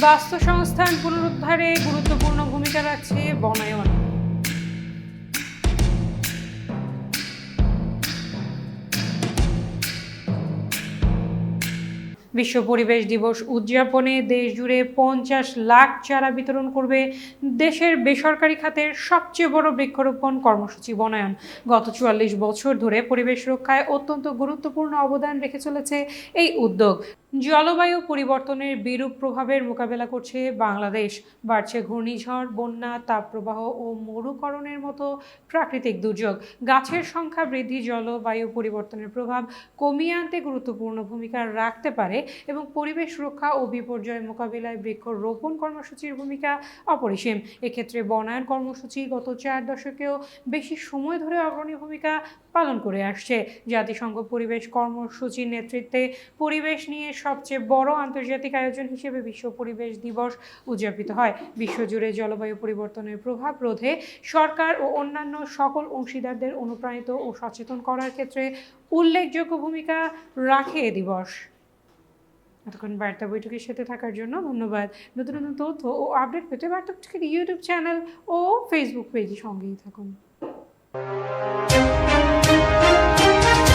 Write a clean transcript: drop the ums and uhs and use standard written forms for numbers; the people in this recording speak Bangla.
বাস্তুসংস্থান পুনরুদ্ধারে গুরুত্বপূর্ণ ভূমিকা রাখছে বনায়ন। বিশ্ব পরিবেশ দিবস উদযাপনে দেশ জুড়ে 50 লাখ চারা বিতরণ করবে দেশের বেসরকারি খাতের সবচেয়ে বড় বৃক্ষরোপণ কর্মসূচি বনায়ন। গত 44 বছর ধরে পরিবেশ রক্ষায় অত্যন্ত গুরুত্বপূর্ণ অবদান রেখে চলেছে এই উদ্যোগ। জলবায়ু পরিবর্তনের বিরূপ প্রভাবের মোকাবেলা করছে বাংলাদেশ। বাড়ছে ঘূর্ণিঝড়, বন্যা, তাপপ্রবাহ ও মরুকরণের মতো প্রাকৃতিক দুর্যোগ। গাছের সংখ্যা বৃদ্ধি জলবায়ু পরিবর্তনের প্রভাব কমিয়ে আনতে গুরুত্বপূর্ণ ভূমিকা রাখতে পারে এবং পরিবেশ রক্ষা ও বিপর্যয় মোকাবিলায় বৃক্ষরোপণ কর্মসূচির ভূমিকা অপরিসীম। এক্ষেত্রে বনায়ন কর্মসূচি গত 4 দশকেও বেশি সময় ধরে অগ্রণী ভূমিকা পালন করে আসছে। জাতিসংঘ পরিবেশ কর্মসূচির নেতৃত্বে পরিবেশ নিয়ে সবচেয়ে বড় আন্তর্জাতিক আয়োজন হিসেবে বিশ্ব পরিবেশ দিবস উদযাপিত হয়। বিশ্বজুড়ে জলবায়ু পরিবর্তনের প্রভাব রোধে সরকার ও অন্যান্য সকল অংশীদারদের অনুপ্রাণিত ও সচেতন করার ক্ষেত্রে উল্লেখযোগ্য ভূমিকা রাখে এ দিবস। এতক্ষণ বার্তা বৈঠকের সাথে থাকার জন্য ধন্যবাদ। নতুন নতুন তথ্য ও আপডেট পেতে বার্তা বৈঠকের ইউটিউব চ্যানেল ও ফেসবুক পেজে সঙ্গেই থাকুন।